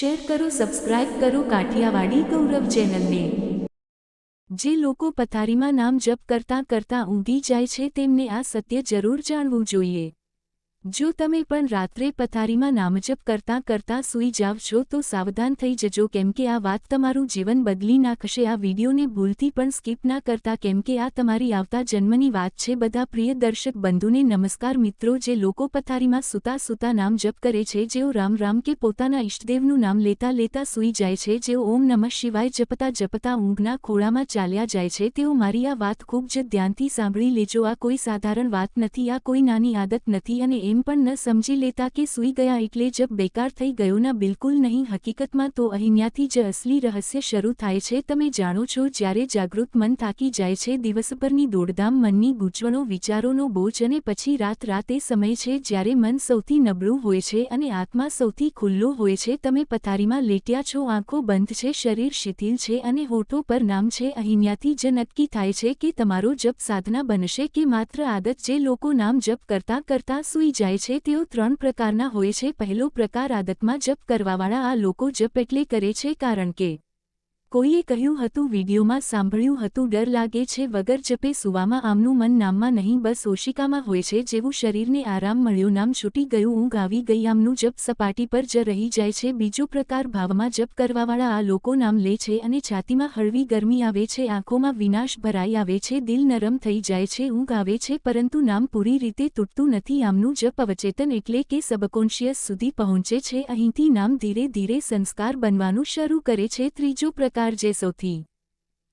Share કરો, subscribe કરો કાઠિયાવાડી ગૌરવ ચેનલને। જે લોકો પથારીમાં નામ જપ કરતાં કરતાં ઊંઘી જાય છે તેમને આ સત્ય જરૂર જાણવું જોઈએ। જો તમે પણ રાત્રે પથારીમાં નામજપ કરતાં કરતાં સૂઈ જાવ છો તો સાવધાન થઈ જજો, કેમ કે આ વાત તમારું જીવન બદલી નાખશે। આ વિડીયોને ભૂલથી પણ સ્કીપ ના કરતા, કેમ કે આ તમારી આવતા જન્મની વાત છે। બધા પ્રિય દર્શક બંધુને નમસ્કાર। મિત્રો, જે લોકો પથારીમાં સૂતા સૂતા નામ જપ કરે છે, જેઓ રામ રામ કે પોતાના ઇષ્ટદેવનું નામ લેતા લેતા સૂઈ જાય છે, જેઓ ઓમ નમઃ શિવાય જપતા જપતા ઊંઘના ખોળામાં ચાલ્યા જાય છે, તેઓ મારી આ વાત ખૂબ જ ધ્યાનથી સાંભળી લેજો। આ કોઈ સાધારણ વાત નથી, આ કોઈ નાની આદત નથી, અને એમ પણ ન સમજી લેતા કે સૂઈ ગયા એટલે જપ બેકાર થઈ ગયો। ના, બિલકુલ નહીં। હકીકતમાં તો અહીંયાથી જ અસલી રહસ્ય શરૂ થાય છે। તમે જાણો છો, જ્યારે જાગૃત મન થાકી જાય છે, દિવસભરની દોડધામ, મનની ગૂંચવણો, વિચારોનો બોજ, અને પછી રાત એ સમય છે જ્યારે મન સૌથી નબળું હોય છે અને આત્મા સૌથી ખુલ્લો હોય છે। તમે પથારીમાં લેટ્યા છો, આંખો બંધ છે, શરીર શિથિલ છે અને હોઠો પર નામ છે। અહીંયાથી જ નક્કી થાય છે કે તમારો જપ સાધના બનશે કે માત્ર આદત। જે લોકો નામ જપ કરતાં કરતાં સૂઈ જાય છે તેઓ ત્રણ પ્રકારના હોય છે। પહેલો પ્રકાર, આદતમાં જપ કરવાવાળા। આ લોકો જપ એટલે કરે છે કારણ કે કોઈએ કહ્યું હતું, વિડીયોમાં સાંભળ્યું હતું, ડર લાગે છે, વગર જપે સૂવામાં। આમનું મન નામમાં નહીં, બસ ઓશિકામાં હોય છે। જેવું શરીરને આરામ મળ્યો, નામ છૂટી ગયું, ઊંઘ આવી ગઈ, આમનું જપ સપાટી પર જ રહી જાય છે। બીજો પ્રકાર, ભાવમાં જપ કરવાવાળા। આ લોકો નામ લે છે અને છાતીમાં હળવી ગરમી આવે છે, આંખોમાં વિનાશ ભરાઈ આવે છે, દિલ નરમ થઈ જાય છે, ઊંઘ આવે છે, પરંતુ નામ પૂરી રીતે તૂટતું નથી। આમનું જપ અવચેતન એટલે કે સબકોન્શિયસ સુધી પહોંચે છે। અહીંથી નામ ધીરે ધીરે સંસ્કાર બનવાનું શરૂ કરે છે। ત્રીજો પ્રકાર, જે સૌથી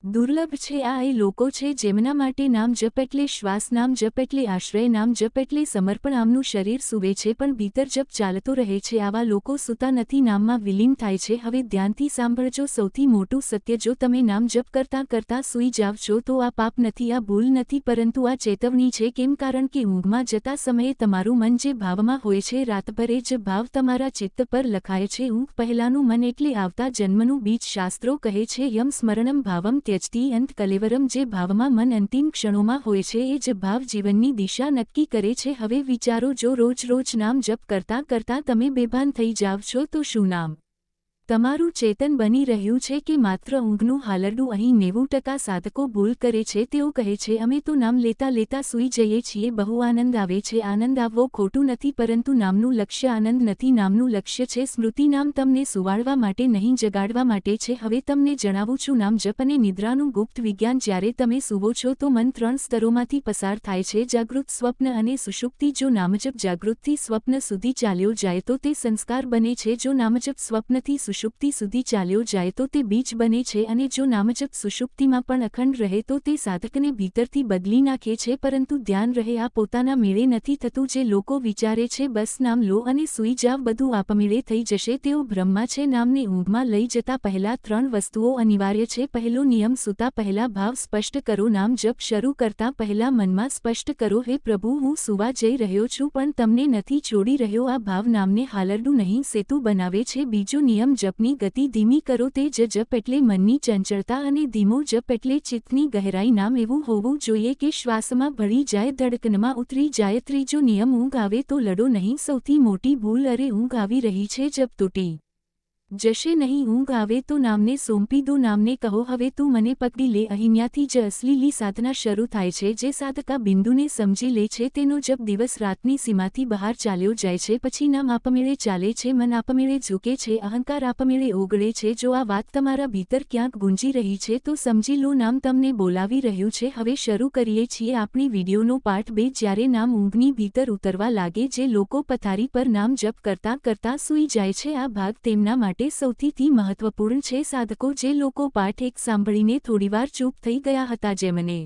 દુર્લભ છે, આ એ લોકો છે જેમના માટે નામ જપ એટલે શ્વાસ, નામ જપ એટલે આશ્રય, નામ જપ એટલે સમર્પણ। આમનું શરીર સૂવે છે પણ ભીતર જપ ચાલતો રહે છે। આવા લોકો સૂતા નથી, નામમાં વિલીન થાય છે। હવે ધ્યાનથી સાંભળજો સૌથી મોટું સત્ય, જો તમે નામ જપ કરતાં કરતાં સૂઈ જાવ છો તો આ પાપ નથી, આ ભૂલ નથી, પરંતુ આ ચેતવણી છે। કેમ? કારણ કે ઊંઘમાં જતા સમયે તમારું મન જે ભાવમાં હોય છે, રાતભર એ જ ભાવ તમારા ચિત્ત પર લખાય છે। ઊંઘ પહેલાનું મન એટલે આવતા જન્મનું બીજ। શાસ્ત્રો કહે છે, યમ સ્મરણમ ભાવમ ત્યજતી અંત કલેવરમ। જે ભાવમાં મન અંતિમ ક્ષણોમાં હોય છે એ જ ભાવ જીવનની દિશા નક્કી કરે છે। હવે વિચારો, જો રોજ રોજ નામ જપ કરતાં કરતાં તમે બેભાન થઈ જાવ છો તો શું નામ તમારું ચેતન બની રહ્યું છે કે માત્ર ઊંઘનું હાલરડું? અહીં 90% સાધકો ભૂલ કરે છે। તેઓ કહે છે, અમે તો નામ લેતા લેતા સૂઈ જઈએ છીએ, બહુ આનંદ આવે છે। આનંદ આવવો ખોટું નથી, પરંતુ નામનું લક્ષ્ય આનંદ નથી, નામનું લક્ષ્ય છે સ્મૃતિ। નામ તમને સુવાડવા માટે નહીં, જગાડવા માટે છે। હવે તમને જણાવું છું નામ જપ અને નિદ્રાનું ગુપ્ત વિજ્ઞાન। જ્યારે તમે સૂવો છો તો મન 3 સ્તરોમાંથી પસાર થાય છે, જાગૃત, સ્વપ્ન અને સુષુપ્તિ। જો નામજપ જાગૃતથી સ્વપ્ન સુધી ચાલ્યો જાય તો તે સંસ્કાર બને છે, જો નામજપ સ્વપ્નથી સુષુપ્તિ સુધી ચાલ્યો જાય તો તે બીજ બને છે, અને જો નામજપ સુષુપ્તિમાં પણ અખંડ રહે તો તે સાધકને ભીતરથી બદલી નાખે છે। પરંતુ ધ્યાન રહે, આ પોતાના મેળે નથી થતું। જે લોકો વિચારે છે બસ નામ લો અને સૂઈ જાવ, બધું આપમેળે થઈ જશે, તેઓ ભ્રમમાં છે। નામને ઊંઘમાં લઈ જતા પહેલા 3 વસ્તુઓ અનિવાર્ય છે। પહેલો નિયમ, સૂતા પહેલા ભાવ સ્પષ્ટ કરો। નામ જપ શરૂ કરતા પહેલા મનમાં સ્પષ્ટ કરો, હે પ્રભુ, હું સૂવા જઈ રહ્યો છું પણ તમને નથી છોડી રહ્યો। આ ભાવ નામને હાલરડું નહીં, સેતુ બનાવે છે। બીજો નિયમ, જપની ગતિ ધીમી કરો। તે જ જપ એટલે મનની ચંચળતા અને ધીમો જપ એટલે ચિત્તની ગહેરાઈ। નામ એવું હોવું જોઈએ કે શ્વાસમાં ભળી જાય, ધડકનમાં ઉતરી જાય। ત્રીજો નિયમ, ઊંઘ આવે તો લડો નહીં, સૌથી મોટી ભૂલ। અરે, ઊંઘ આવી રહી છે, જપ તૂટી જશે નહીં, ઊંઘ આવે તો નામને સોંપી દો। નામને કહો, હવે તું મને પકડી લે। અહીંયાથી જ અસલી સાધના શરૂ થાય છે। જે સાધક આ બિંદુને સમજી લે છે તેનો જપ દિવસ રાતની સીમાથી બહાર ચાલ્યો જાય છે। પછી નામ આપમેળે ચાલે છે, મન આપમેળે ઝૂકે છે, અહંકાર આપમેળે ઓગળે છે। જો આ વાત તમારા ભીતર ક્યાંક ગુંજી રહી છે તો સમજી લો, નામ તમને બોલાવી રહ્યું છે। હવે શરૂ કરીએ છીએ આપણી વિડીયોનો પાર્ટ 2। જ્યારે નામ ઊંઘની ભીતર ઉતરવા લાગે, જે લોકો પથારી પર નામ જપ કરતાં કરતાં સૂઈ જાય છે, આ ભાગ તેમના માટે સૌથી મહત્વપૂર્ણ છે। સાધકો, જે લોકો પાઠ 1 સાંભળીને થોડીવાર ચૂપ થઈ ગયા હતા, જેમને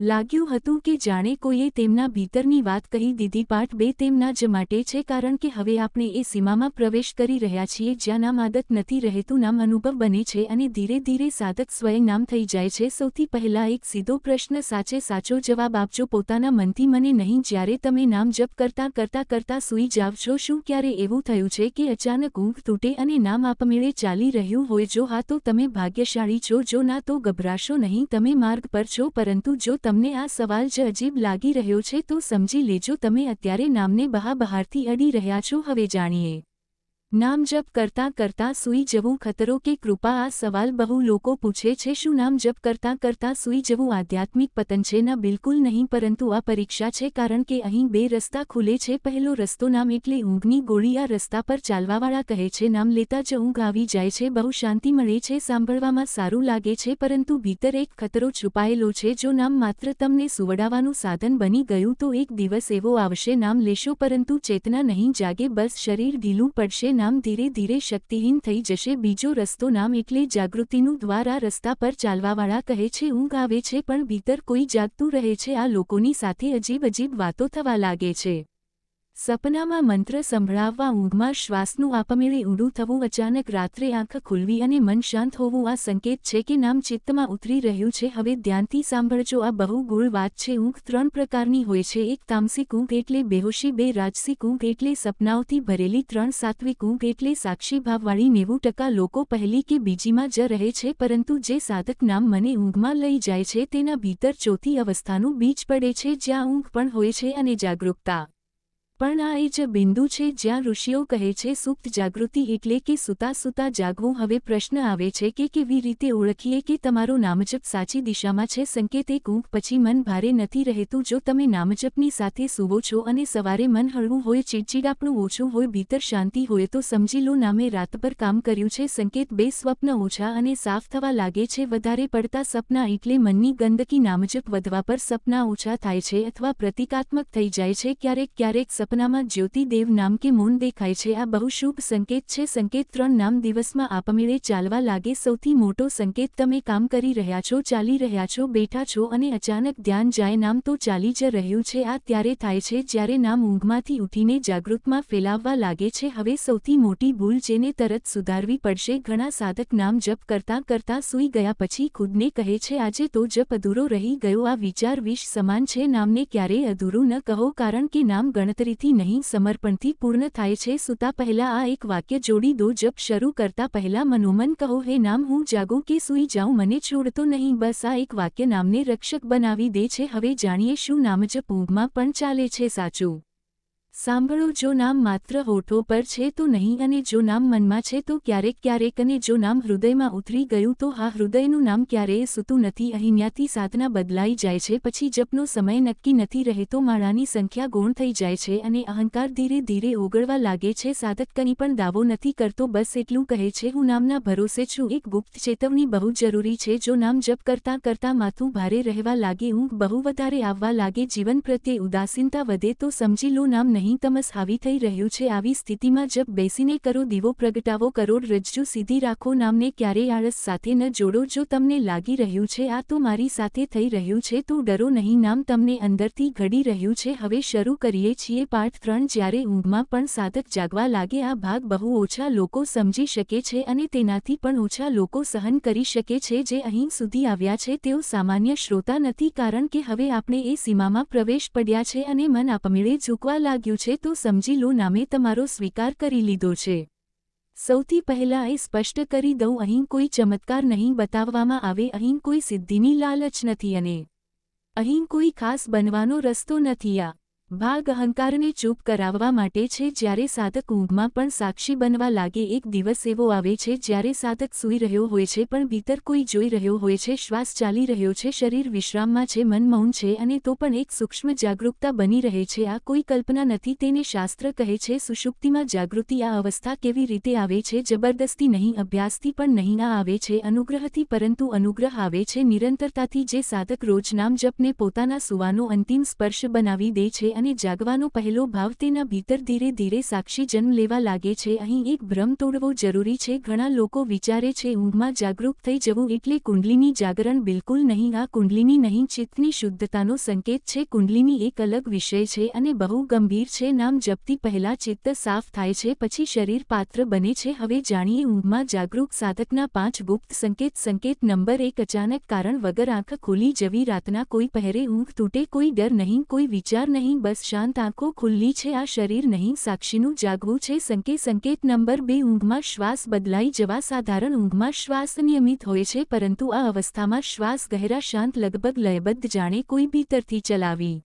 લાગ્યું હતું કે જાણે કોઈએ તેમના ભીતરની વાત કહી દીધી, પાર્ટ 2 તેમના જ માટે છે, કારણ કે હવે આપણે એ સીમામાં પ્રવેશ કરી રહ્યા છીએ જ્યાં નામ આદત નથી રહેતું, નામ અનુભવ બને છે, અને ધીરે ધીરે સાધક સ્વયં નામ થઈ જાય છે। સૌથી પહેલા એક સીધો પ્રશ્ન, સાચો જવાબ આપજો પોતાના મનથી, મને નહીં। જ્યારે તમે નામ જપ કરતાં સૂઈ જાવ છો, શું ક્યારે એવું થયું છે કે અચાનક ઊંઘ તૂટે અને નામ આપમેળે ચાલી રહ્યું હોય? જો હા તો તમે ભાગ્યશાળી છો, જો ના તો ગભરાશો નહીં, તમે માર્ગ પર છો। પરંતુ જો તમને આ સવાલ જ અજીબ લાગી રહ્યો છે તો સમજી લેજો, તમે અત્યારે નામને બહારથી અડી રહ્યા છો। હવે જાણીએ નામ જપ કરતાં કરતાં સૂઈ જવું ખતરો કે કૃપા? આ સવાલ બહુ લોકો પૂછે છે. શું નામ જપ કરતાં કરતાં સૂઈ જવું આધ્યાત્મિક પતન છે? ના, બિલકુલ નહીં, પરંતુ આ પરીક્ષા છે. કારણ કે અહીં બે રસ્તા ખુલે છે. પહેલો રસ્તો નામ એટલે ઊંઘની ગોળી. આ રસ્તા પર ચાલવાવાળા કહે છે નામ લેતા જ ઊંઘ આવી જાય છે, બહુ શાંતિ મળે છે, સાંભળવામાં સારું લાગે છે, પરંતુ ભીતર એક ખતરો છુપાયેલો છે. જો નામ માત્ર તમને સુવડાવવાનું સાધન બની ગયું તો એક દિવસ એવો આવશે નામ લેશો પરંતુ ચેતના નહીં જાગે, બસ શરીર ઢીલું પડશે, નામ ધીરે ધીરે શક્તિહીન થઈ જશે. બીજો રસ્તો નામ એટલે જાગૃતિનું દ્વાર. આ રસ્તા પર ચાલવાવાળા કહે છે ઊંઘ આવે છે પણ ભીતર કોઈ જાગતું રહે છે. આ લોકોની સાથે અજીબ અજીબ વાતો થવા લાગે છે. સપનામાં મંત્ર સંભળાવવા, ઊંઘમાં શ્વાસનું આપમેળે ઊંડું થવું, અચાનક રાત્રે આંખ ખુલવી અને મન શાંત હોવું આ સંકેત છે કે નામ ચિત્તમાં ઉતરી રહ્યું છે. હવે ધ્યાનથી સાંભળજો, આ બહુ ગૂઢ વાત છે. ઊંઘ ત્રણ પ્રકારની હોય છે. એક તામસિક ઊંઘ એટલે બેહોશી, બે રાજસિક ઊંઘ એટલે સપનાઓથી ભરેલી, ત્રણ સાત્વિક ઊંઘ એટલે સાક્ષી ભાવવાળી. 90% લોકો પહેલી કે બીજીમાં જ રહે છે, પરંતુ જે સાધક નામ મને ઊંઘમાં લઈ જાય છે તેના ભીતર ચોથી અવસ્થાનું બીજ પડે છે, જ્યાં ઊંઘ પણ હોય છે અને જાગૃતતા પણ. આ એ જ બિંદુ છે જ્યાં ઋષિઓ કહે છે સુપ્ત જાગૃતિ એટલે કે સૂતા સૂતા જાગવું. હવે પ્રશ્ન આવે છે કે કેવી રીતે ઓળખીએ કે તમારો નામજપ સાચી દિશામાં છે? સંકેત એક, ઊંઘ પછી મન ભારે નથી રહેતું. જો તમે નામજપની સાથે સૂવો છો અને સવારે મન હળવું હોય, ચીડચીડાપણું ઓછું હોય, ભીતર શાંતિ હોય તો સમજી લો નામે રાતભર કામ કર્યું છે. સંકેત બે, સ્વપ્ન ઓછા અને સાફ થવા લાગે છે. વધારે પડતા સપના એટલે મનની ગંદકી. નામજપ વધવા પર સપના ઓછા થાય છે અથવા પ્રતિકાત્મક થઈ જાય છે. ક્યારેક ક્યારેક સપનામાં જ્યોતિદેવ નામ કે મૂન દેખાય છે. આ બહુ શુભ સંકેત છે. સંકેત ત્રણ, નામ દિવસમાં આપમેળે ચાલવા લાગે. સૌથી મોટો સંકેત, તમે કામ કરી રહ્યા છો, ચાલી રહ્યા છો, બેઠા છો અને અચાનક ધ્યાન જાય નામ તો ચાલી જ રહ્યું છે. આ ત્યારે થાય છે જ્યારે નામ ઊંઘમાંથી ઉઠીને જાગૃતમાં ફેલાવવા લાગે છે. હવે સૌથી મોટી ભૂલ જેને તરત સુધારવી પડશે. ઘણા સાધક નામ જપ કરતાં કરતાં સૂઈ ગયા પછી ખુદને કહે છે આજે તો જપ અધૂરો રહી ગયો. આ વિચાર વિષ સમાન છે. નામને ક્યારેય અધૂરું ન કહો, કારણ કે નામ ગણતરી નહીં સમર્પણથી પૂર્ણ થાય છે. સૂતા પહેલા આ એક વાક્ય જોડી દો. જપ શરૂ કરતા પહેલા મનોમન કહો, હે નામ, હું જાગું કે સૂઈ જાઉં, મને છોડતો નહીં. બસ આ એક વાક્ય નામને રક્ષક બનાવી દે છે. હવે જાણીએ શું નામજપ ઊંઘમાં પણ ચાલે છે. સાચું સાંભળો, જો નામ માત્ર હોઠો પર છે તો નહીં, અને જો નામ મનમાં છે તો ક્યારેક ક્યારેક, અને જો નામ હૃદયમાં ઉતરી ગયું તો હા, હૃદયનું નામ ક્યારેય સૂતું નથી. અહીંયાથી સાધના બદલાઈ જાય છે. પછી જપનો સમય નક્કી નથી રહેતો, માળાની સંખ્યા ગૌણ થઈ જાય છે અને અહંકાર ધીરે ધીરે ઓગળવા લાગે છે. સાધક કંઈ પણ દાવો નથી કરતો, બસ એટલું કહે છે હું નામના ભરોસે છું. એક ગુપ્ત ચેતવણી બહુ જરૂરી છે. જો નામ જપ કરતાં કરતાં માથું ભારે રહેવા લાગે, ઊંઘ બહુ વધારે આવવા લાગે, જીવન પ્રત્યે ઉદાસીનતા વધે, તો સમજી લો નામ નહીં તમસ હાવી થઈ રહ્યું છે. આવી સ્થિતિમાં જપ બેસીને કરો, દીવો પ્રગટાવો, કરોડરજ્જુ સીધી રાખો. નામને ક્યારેય આળસ સાથે ન જોડો. જો તમને લાગી રહ્યું છે આ તો મારી સાથે થઈ રહ્યું છે, તો ડરો નહીં, નામ તમને અંદરથી ઘડી રહ્યું છે. હવે શરૂ કરીએ છીએ પાઠ 3, જ્યારે ઊંઘમાં પણ સાધક જાગવા લાગે. આ ભાગ બહુ ઓછા લોકો સમજી શકે છે અને તેનાથી પણ ઓછા લોકો સહન કરી શકે છે. જે અહીં સુધી આવ્યા છે તેઓ સામાન્ય શ્રોતા નથી, કારણ કે હવે આપણે એ સીમામાં પ્રવેશ પડ્યા છે અને મન આપમેળે ઝૂકવા લાગ્યું છે. તો સમજી લો નામે તમારો સ્વીકાર કરી લીધો છે. સૌથી પહેલા એ સ્પષ્ટ કરી દઉં, અહીં કોઈ ચમત્કાર નહીં બતાવવામાં આવે, અહીં કોઈ સિદ્ધિની લાલચ નથી અને અહીં કોઈ ખાસ બનવાનો રસ્તો નથી. આ ભાગ અહંકારને ચૂપ કરાવવા માટે છે. જ્યારે સાધક ઊંઘમાં પણ સાક્ષી બનવા લાગે, એક દિવસ એવો આવે છે જ્યારે સાધક સૂઈ રહ્યો હોય છે પણ ભીતર કોઈ જોઈ રહ્યો હોય છે. શ્વાસ ચાલી રહ્યો છે, શરીર વિશ્રામમાં છે, મન મૌન છે, અને તો પણ એક સૂક્ષ્મ જાગૃતતા બની રહે છે. આ કોઈ કલ્પના નથી, તેને શાસ્ત્ર કહે છે સુષુપ્તિમાં જાગૃતિ. આ અવસ્થા કેવી રીતે આવે છે? જબરદસ્તી નહીં, અભ્યાસથી પણ નહીં. આ આવે છે અનુગ્રહથી, પરંતુ અનુગ્રહ આવે છે નિરંતરતાથી. જે સાધક રોજ નામ જપને પોતાના સુવાનો અંતિમ સ્પર્શ બનાવી દે છે અને જાગવાનો પહેલો ભાવ તેના ભીતર ધીરે ધીરે સાક્ષી જન્મ લેવા લાગે છે. અહીં એક ભ્રમ તોડવો જરૂરી છે. ઘણા લોકો વિચારે છે ઊંઘમાં જાગૃત થઈ જવું એટલે કુંડલીની જાગરણ. બિલકુલ નહીં. આ કુંડલીની નહીં, ચિત્તની શુદ્ધતાનો સંકેત છે. કુંડલીની એક અલગ વિષય છે અને બહુ ગંભીર છે. નામ જપતી પહેલા ચિત્ત સાફ થાય છે, પછી શરીર પાત્ર બને છે. હવે જાણીએ ઊંઘમાં જાગૃત સાધકના 5 ગુપ્ત સંકેત. સંકેત નંબર 1, અચાનક કારણ વગર આંખ ખુલી જવી. રાતના કોઈ પહેરે ઊંઘ તૂટે, કોઈ ડર નહીં, કોઈ વિચાર નહીં, બસ શાંત આંખો ખુલ્લી છે. આ શરીર નહીં, સાક્ષીનું જાગવું છે. સંકેત નંબર 2, ઊંઘમાં શ્વાસ બદલાઈ જવા. સાધારણ ઊંઘમાં શ્વાસ નિયમિત હોય છે, પરંતુ આ અવસ્થામાં શ્વાસ ગહેરા, શાંત, લગભગ લયબદ્ધ, જાણે કોઈ ભીતરથી ચલાવી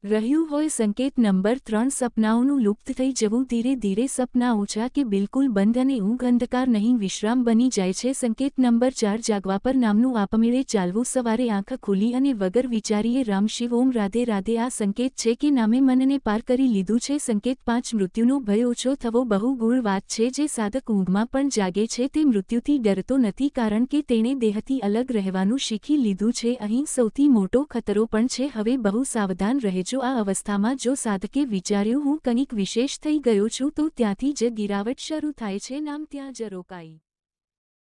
રહ્યું હોય સંકેત નંબર 3 સપનાઓનું લુપ્ત થઈ જવું ધીરે ધીરે સપના ઓછા કે બિલકુલ બંધ અને ઊંઘ અંધકાર નહીં વિશ્રામ બની જાય છે સંકેત નંબર 4 જાગવા પર નામનું આપમેળે ચાલવું સવારે આંખ ખુલી અને વગર વિચારીએ રામ શિવ ઓમ રાધે રાધે આ સંકેત છે કે નામે મનને પાર કરી લીધું છે સંકેત 5 મૃત્યુનો ભય ઓછો થવો બહુ ગુણ વાત છે જે સાધક ઊંઘમાં પણ જાગે છે તે મૃત્યુથી ડરતો નથી કારણ કે તેણે દેહથી અલગ રહેવાનું શીખી લીધું છે અહીં સૌથી મોટો ખતરો પણ છે હવે બહુ સાવધાન રહેજો આ અવસ્થામાં જો સાધકે વિચાર્યું હું કંઈક વિશેષ થઈ ગયો છું તો ત્યાંથી જ ગિરાવટ શરૂ થાય છે નામ ત્યાં જ રોકાઈ